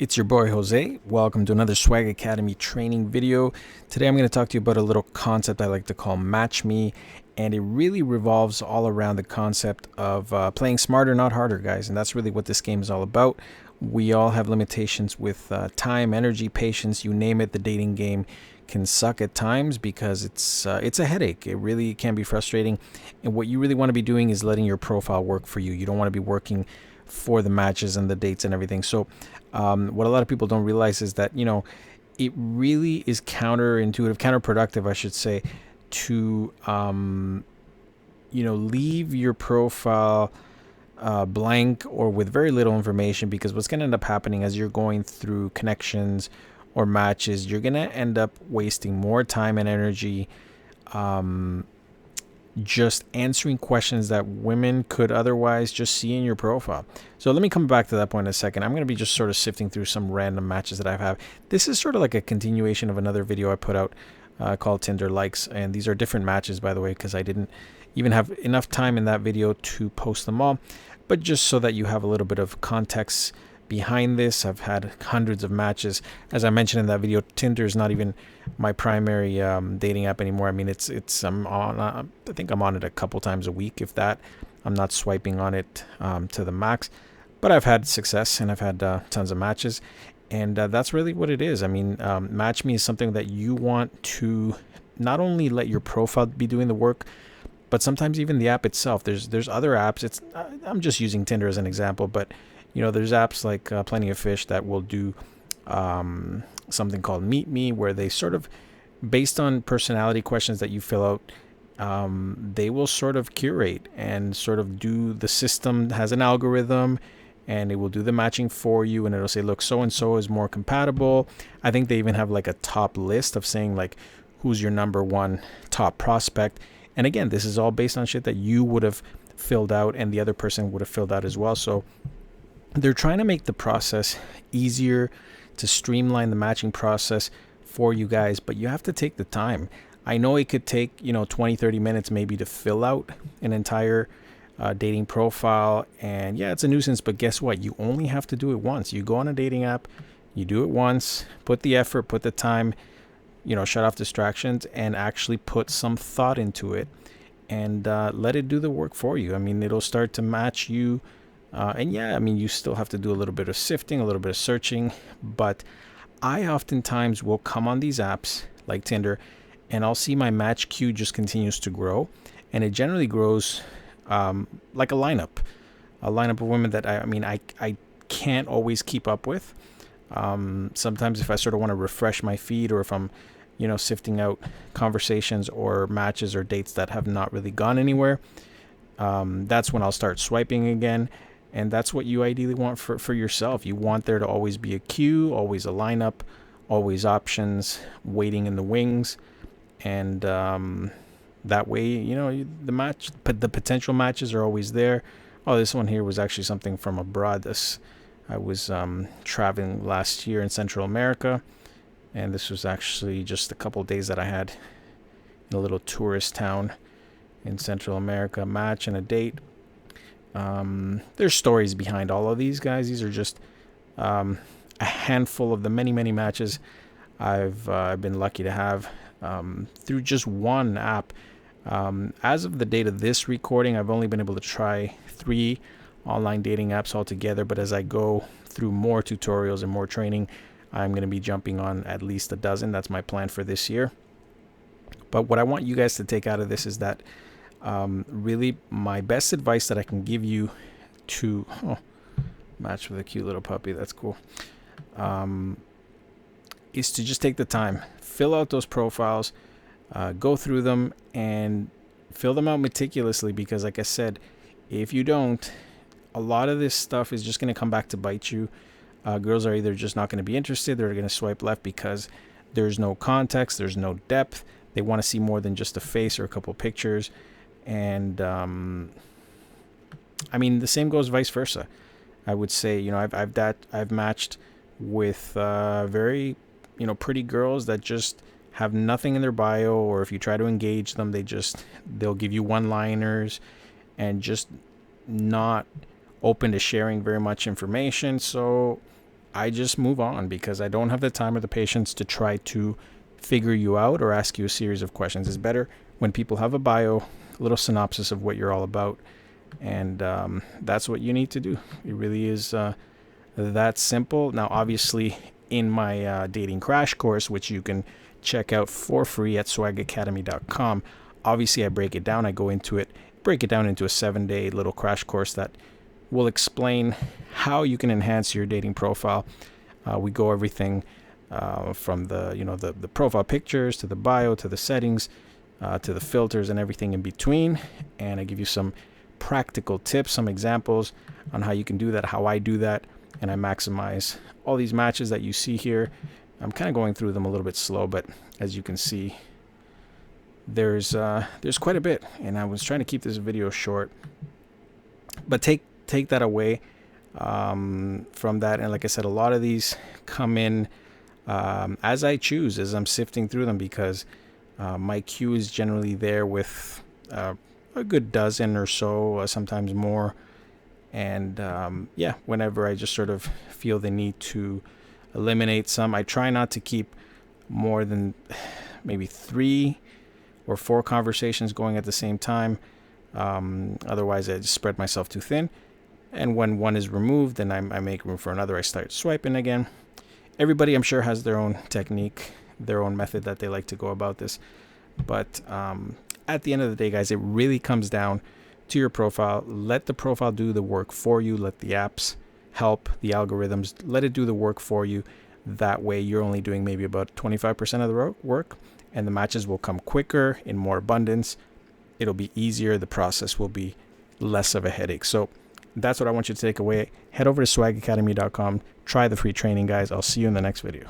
It's your boy Jose. Welcome to another Swag Academy training video. Today I'm going to talk to you about a little concept I like to call Match Me, and it really revolves all around the concept of playing smarter, not harder, guys. And that's really what this game is all about. We all have limitations with time, energy, patience, you name it. The dating game can suck at times because it's a headache. It really can be frustrating. And what you really want to be doing is letting your profile work for you. You don't want to be working for the matches and the dates and everything. So what a lot of people don't realize is that, it really is counterintuitive, counterproductive, I should say, to, leave your profile blank or with very little information, because what's going to end up happening as you're going through connections or matches, you're going to end up wasting more time and energy just answering questions that women could otherwise just see in your profile. So let me come back to that point in a second. I'm going to be just sort of sifting through some random matches that I've had. This is sort of like a continuation of another video I put out called Tinder Likes, and these are different matches, by the way, because I didn't even have enough time in that video to post them all. But just so that you have a little bit of context behind this, I've had hundreds of matches. As I mentioned in that video, Tinder is not even my primary dating app anymore. I mean, I'm on. I think I'm on it a couple times a week, if that. I'm not swiping on it to the max, but I've had success and I've had tons of matches, and that's really what it is. I mean, Match Me is something that you want to not only let your profile be doing the work, but sometimes even the app itself. There's other apps. I'm just using Tinder as an example, but there's apps like Plenty of Fish that will do something called Meet Me, where they sort of, based on personality questions that you fill out, they will sort of curate and sort of do, the system has an algorithm and it will do the matching for you, and it'll say, look, so and so is more compatible. I think they even have like a top list of saying like who's your number one top prospect. And again, this is all based on shit that you would have filled out and the other person would have filled out as well. So they're trying to make the process easier, to streamline the matching process for you guys, but you have to take the time. I know it could take 20-30 minutes maybe to fill out an entire dating profile, and yeah, it's a nuisance, but guess what? You only have to do it once. You go on a dating app, you do it once, put the effort, put the time, shut off distractions, and actually put some thought into it, and let it do the work for you. I mean, it'll start to match you. And yeah, I mean, you still have to do a little bit of sifting, a little bit of searching, but I oftentimes will come on these apps like Tinder, and I'll see my match queue just continues to grow, and it generally grows like a lineup of women that I can't always keep up with. Sometimes if I sort of want to refresh my feed, or if I'm sifting out conversations or matches or dates that have not really gone anywhere, that's when I'll start swiping again. And that's what you ideally want for yourself. You want there to always be a queue, always a lineup, always options waiting in the wings. And that way, the potential matches are always there. Oh, this one here was actually something from abroad. I was traveling last year in Central America, and this was actually just a couple days that I had in a little tourist town in Central America. Match and a date. There's stories behind all of these guys. These are just a handful of the many matches I've been lucky to have through just one app. As of the date of this recording, I've only been able to try 3 online dating apps altogether, but as I go through more tutorials and more training, I'm going to be jumping on at least a dozen. That's my plan for this year. But what I want you guys to take out of this is that really my best advice that I can give you to match with a cute little puppy, that's cool, is to just take the time, fill out those profiles, go through them and fill them out meticulously, because like I said, if you don't, a lot of this stuff is just going to come back to bite you. Girls are either just not going to be interested, they're going to swipe left because there's no context, there's no depth. They want to see more than just a face or a couple pictures. And I mean, the same goes vice versa. I would say, I've matched with very pretty girls that just have nothing in their bio, or if you try to engage them, they'll give you one-liners and just not open to sharing very much information. So I just move on because I don't have the time or the patience to try to figure you out or ask you a series of questions. It's better when people have a bio, a little synopsis of what you're all about, and that's what you need to do. It really is that simple. Now, obviously, in my dating crash course, which you can check out for free at swagacademy.com, obviously I break it down. I go into it, break it down into a 7-day little crash course that will explain how you can enhance your dating profile. We go everything from the profile pictures to the bio to the settings to the filters and everything in between. And I give you some practical tips, some examples on how you can do that, how I do that, and I maximize all these matches that you see here. I'm kind of going through them a little bit slow, but as you can see, there's quite a bit, and I was trying to keep this video short. But take that away from that, and like I said, a lot of these come in as I choose, as I'm sifting through them, because my queue is generally there with a good dozen or so, sometimes more. And yeah, whenever I just sort of feel the need to eliminate some, I try not to keep more than maybe 3 or 4 conversations going at the same time. Otherwise, I just spread myself too thin. And when one is removed, then I make room for another. I start swiping again. Everybody, I'm sure, has their own technique, their own method that they like to go about this. But at the end of the day, guys, it really comes down to your profile. Let the profile do the work for you. Let the apps help, the algorithms, let it do the work for you. That way, you're only doing maybe about 25% of the work, and the matches will come quicker, in more abundance. It'll be easier. The process will be less of a headache. So that's what I want you to take away. Head over to swagacademy.com. Try the free training, guys. I'll see you in the next video.